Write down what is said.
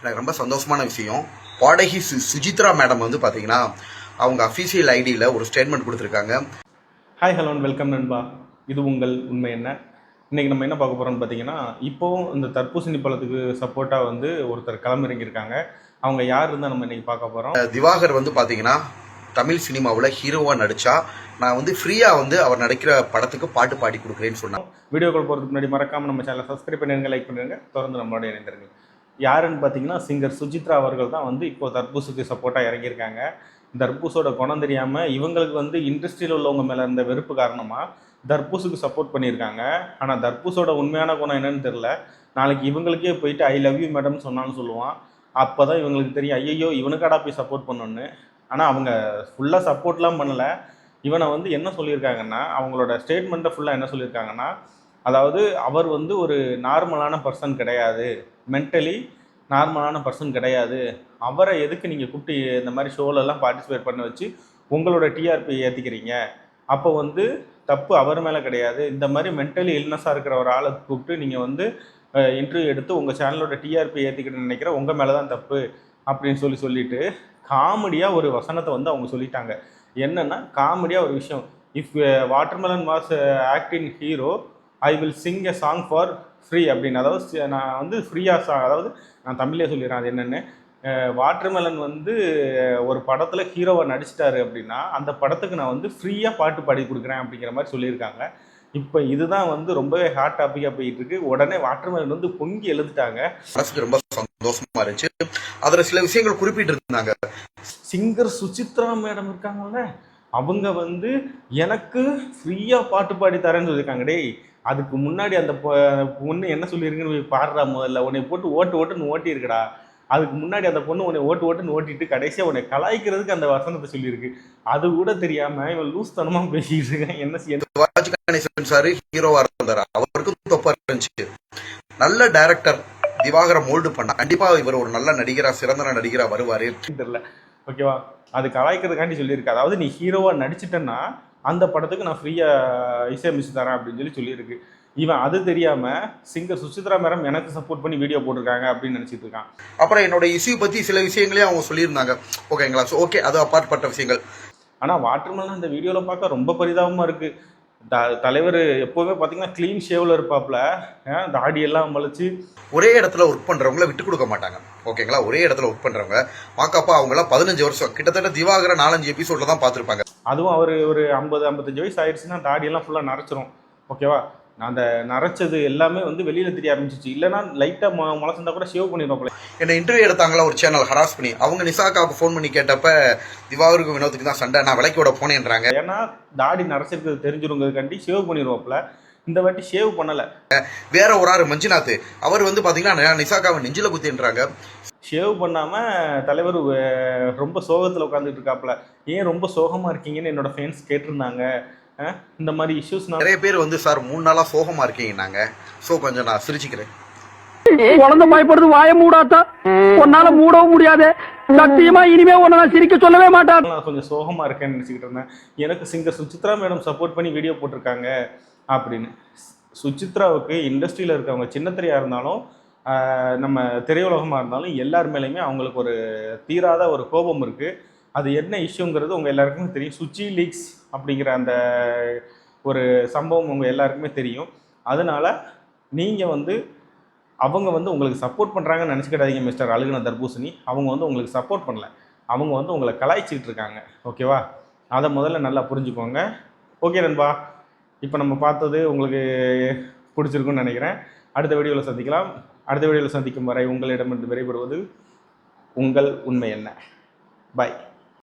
எனக்கு ரொம்ப சந்தோஷமான விஷயம். பாடகி சுஜித்ரா மேடம் வந்து பார்த்தீங்கன்னா அவங்க அஃபீஷியல் ஐடியில் ஒரு ஸ்டேட்மெண்ட் கொடுத்துருக்காங்க. ஹாய் ஹலோ வெல்கம் நண்பா, இது உங்கள் உண்மை என்ன. இன்றைக்கி நம்ம என்ன பார்க்க போகிறோம்னு பார்த்தீங்கன்னா, இப்போவும் இந்த தர்பூசணி பழத்துக்கு சப்போர்ட்டாக வந்து ஒருத்தர் களமிறங்கியிருக்காங்க. அவங்க யார் இருந்தால் நம்ம இன்றைக்கி பார்க்க போகிறோம். திவாகர் வந்து பார்த்தீங்கன்னா தமிழ் சினிமாவில் ஹீரோவாக நடித்தா நான் வந்து ஃப்ரீயாக வந்து அவர் நடிக்கிற படத்துக்கு பாட்டு பாடி கொடுக்குறேன்னு சொன்னேன். வீடியோ கால் போகிறதுக்கு முன்னாடி மறக்காமல் நம்ம சேனலை சப்ஸ்கிரைப் பண்ணிடுங்க, லைக் பண்ணிடுங்க, தொடர்ந்து நம்மளோட இணைந்திருங்க. யாருன்னு பார்த்தீங்கன்னா சிங்கர் சுஜித்ரா அவர்கள் தான் வந்து இப்போது தர்பூசுக்கு சப்போர்ட்டாக இறங்கியிருக்காங்க. தர்பூஸோட குணம் தெரியாமல் இவங்களுக்கு வந்து இண்டஸ்ட்ரியில் உள்ளவங்க மேலே இருந்த வெறுப்பு காரணமாக தர்பூஸுக்கு சப்போர்ட் பண்ணியிருக்காங்க. ஆனால் தர்பூஸோட உண்மையான குணம் என்னன்னு தெரில. நாளைக்கு இவங்களுக்கே போயிட்டு ஐ லவ் யூ மேடம் சொன்னான்னு சொல்லுவான். அப்போ தான் இவங்களுக்கு தெரியும், ஐயோ இவனுக்காடா போய் சப்போர்ட் பண்ணணுன்னு. ஆனால் அவங்க ஃபுல்லாக சப்போர்ட்லாம் பண்ணலை. இவனை வந்து என்ன சொல்லியிருக்காங்கன்னா, அவங்களோட ஸ்டேட்மெண்ட்டை ஃபுல்லாக என்ன சொல்லியிருக்காங்கன்னா, அதாவது அவர் வந்து ஒரு நார்மலான பர்சன் கிடையாது, மென்டலி நார்மலான பர்சன் கிடையாது. அவரை எதுக்கு நீங்கள் கூப்பிட்டு இந்த மாதிரி ஷோலெல்லாம் பார்ட்டிசிபேட் பண்ண வச்சு உங்களோட டிஆர்பி ஏற்றிக்கிறீங்க? அப்போ வந்து தப்பு அவர் மேலே கிடையாது. இந்த மாதிரி மென்டலி இல்னஸாக இருக்கிற ஒரு ஆளை கூப்பிட்டு நீங்கள் வந்து இன்டர்வியூ எடுத்து உங்கள் சேனலோட டிஆர்பி ஏற்றிக்கிட்டு நினைக்கிற உங்கள் மேலே தான் தப்பு அப்படின்னு சொல்லிட்டு காமெடியாக ஒரு வசனத்தை வந்து அவங்க சொல்லிட்டாங்க. என்னென்னா காமெடியாக ஒரு விஷயம், if watermelon was acting hero I will sing a song for free அப்படின்னு. அதாவது நான் வந்து ஃப்ரீயாக சாங், அதாவது நான் தமிழே சொல்லிடுறேன் அது என்னென்னு. வாட்டர்மெலன் வந்து ஒரு படத்தில் ஹீரோவை நடிச்சிட்டாரு அப்படின்னா அந்த படத்துக்கு நான் வந்து ஃப்ரீயாக பாட்டு பாடி கொடுக்குறேன் அப்படிங்கிற மாதிரி சொல்லியிருக்காங்க. இப்போ இதுதான் வந்து ரொம்பவே ஹாட் டாப்பிக்காக போயிட்டு இருக்கு. உடனே வாட்டர்மெலன் வந்து பொங்கி எழுதுட்டாங்க. மனசுக்கு ரொம்ப சந்தோஷமா இருந்துச்சு. அதில் சில விஷயங்கள் குறிப்பிட்டு இருந்தாங்க. சிங்கர் சுசித்ரா மேடம் இருக்காங்கல்ல, அவங்க வந்து எனக்கு ஃப்ரீயாக பாட்டு பாடி தரேன்னு சொல்லியிருக்காங்க. டேய், அதுக்கு முன்னாடி அந்த பொண்ணு என்ன சொல்லியிருக்குன்னு பாடுறா, முதல்ல உன்னை போட்டு ஓட்டுன்னு ஓட்டி இருக்கடா. அதுக்கு முன்னாடி அந்த பொண்ணு உன்னை ஓட்டுன்னு ஓட்டிட்டு கடைசியாக உன்னை கலாய்க்கிறதுக்கு அந்த வசனத்தை சொல்லியிருக்கு. அது கூட தெரியாம இவன் லூஸ் தனமா பேசிட்டு இருக்கேன். என்ன செய்ய சார் ஹீரோவா இருந்தாரு, அவருக்கும் தப்பா இருந்துச்சு. நல்ல டைரக்டர் திவாகரை மோல்டு பண்ண கண்டிப்பா இவர் ஒரு நல்ல நடிகரா, சிறந்த நடிகரா வருவாரு தெரியல. ஓகேவா, அது கலாய்க்கிறதுக்காண்டி சொல்லியிருக்கு. அதாவது நீ ஹீரோவா நடிச்சிட்டேன்னா அந்த படத்துக்கு நான் ஃப்ரீயா இசையமைச்சு தரேன் அப்படின்னு சொல்லியிருக்கு. இவன் அது தெரியாம சிங்கர் சுசித்ரா மேடம் எனக்கு சப்போர்ட் பண்ணி வீடியோ போட்டிருக்காங்க அப்படின்னு நினைச்சிட்டு இருக்கான். அப்புறம் என்னோட இஷ்யூ பத்தி சில விஷயங்களே அவங்க சொல்லியிருந்தாங்க. ஓகேங்களா, ஓகே, அது அப்பாற்பட்ட விஷயங்கள். ஆனா வாட்டர்மெலன் இந்த வீடியோல பார்க்க ரொம்ப பரிதாபமா இருக்கு. தலைவர் எப்போவுமே பார்த்தீங்கன்னா க்ளீன் ஷேவ்ல இருப்பாப்ல, தாடி எல்லாம் மலைச்சு. ஒரே இடத்துல ஒர்க் பண்றவங்கள விட்டு கொடுக்க மாட்டாங்க. ஓகேங்களா, ஒரே இடத்துல ஒர்க் பண்றவங்க வாக்கப்பா அவங்களாம் 15 வருஷம் கிட்டத்தட்ட திவாகர 4-5 எபிசோட்ல தான் பார்த்துருப்பாங்க. அதுவும் அவர் ஒரு 50-55 வயசு ஆயிடுச்சுன்னா தாடியெல்லாம் ஃபுல்லாக நரைச்சிரும். ஓகேவா, அந்த நரைச்சது எல்லாமே வந்து வெளியில தெரிய ஆரம்பிச்சிச்சு. இல்லைன்னா லைட்டாக முளைச்சிருந்தா கூட ஷேவ் பண்ணிடுவோம். என்ன இன்டர்வியூ எடுத்தாங்களா ஒரு சேனல் ஹராஸ் பண்ணி, அவங்க நிசாக்காவுக்கு ஃபோன் பண்ணி கேட்டப்ப திவாகருக்கு வினோத்துக்கு தான் சண்டை, நான் விலைக்கோட போனேன்றாங்க. ஏன்னா தாடி நரைச்சிருக்கிறது தெரிஞ்சிருங்கிறதுக்காண்டி ஷேவ் பண்ணிடுவோம்ல. இந்த வாட்டி ஷேவ் பண்ணலை. வேற ஒரு ஆறு மஞ்சுநாத், அவர் வந்து பார்த்தீங்கன்னா நிசாக்காவை நெஞ்சில குத்தின்றாங்க. ஷேவ் பண்ணாமல் தலைவர் ரொம்ப சோகத்தில் உட்காந்துட்டு இருக்காப்புல. ஏன் ரொம்ப சோகமாக இருக்கீங்கன்னு என்னோட ஃப்ரெண்ட்ஸ் கேட்டிருந்தாங்க. இந்த மாதிரி இஷ்யூஸ் நிறைய பேர் வந்து சார் 3 நாளா சோகமா இருக்கீங்க நாங்க, சோ கொஞ்சம் நான் சிரிச்சுக்கிறேன். குழந்தை பயப்படுது, வாய மூடாத்தா, உன்னால மூடவும் முடியாது, சத்தியமா இனிமே உன்னை நான் சிரிக்க சொல்லவே மாட்டேன். நான் கொஞ்சம் சோகமா இருக்கேன்னு நினைச்சுக்கிட்டு இருந்தேன். எனக்கு சிங்கர் சுசித்ரா மேடம் சப்போர்ட் பண்ணி வீடியோ போட்டிருக்காங்க அப்படின்னு. சுசித்ராவுக்கு இண்டஸ்ட்ரியில் இருக்கவங்க சின்ன திரையாக இருந்தாலும் நம்ம திரையுலகமாக இருந்தாலும் எல்லார் மேலேயுமே அவங்களுக்கு ஒரு தீராத ஒரு கோபம் இருக்குது. அது என்ன இஷ்யூங்கிறது உங்கள் எல்லாருக்குமே தெரியும். சுச்சி லீக்ஸ் அப்படிங்கிற அந்த ஒரு சம்பவம் உங்கள் எல்லாருக்குமே தெரியும். அதனால் நீங்கள் வந்து அவங்க வந்து உங்களுக்கு சப்போர்ட் பண்ணுறாங்கன்னு நினச்சிக்கிடாதீங்க மிஸ்டர் அழுகுன தர்பூசணி. அவங்க வந்து உங்களுக்கு சப்போர்ட் பண்ணல, அவங்க வந்து உங்களை கலாய்ச்சிக்கிட்டு இருக்காங்க. ஓகேவா, அதை முதல்ல நல்லா புரிஞ்சுக்கோங்க. ஓகே நண்பா, இப்போ நம்ம பார்த்தது உங்களுக்கு பிடிச்சிருக்குன்னு நினைக்கிறேன். அடுத்த வீடியோவில் சந்திக்கலாம். அடுத்த வீடியோவில் சந்திக்கும் வரை உங்களிடமிருந்து விடைபெறுவது உங்கள் உண்மை என்ன. பாய்.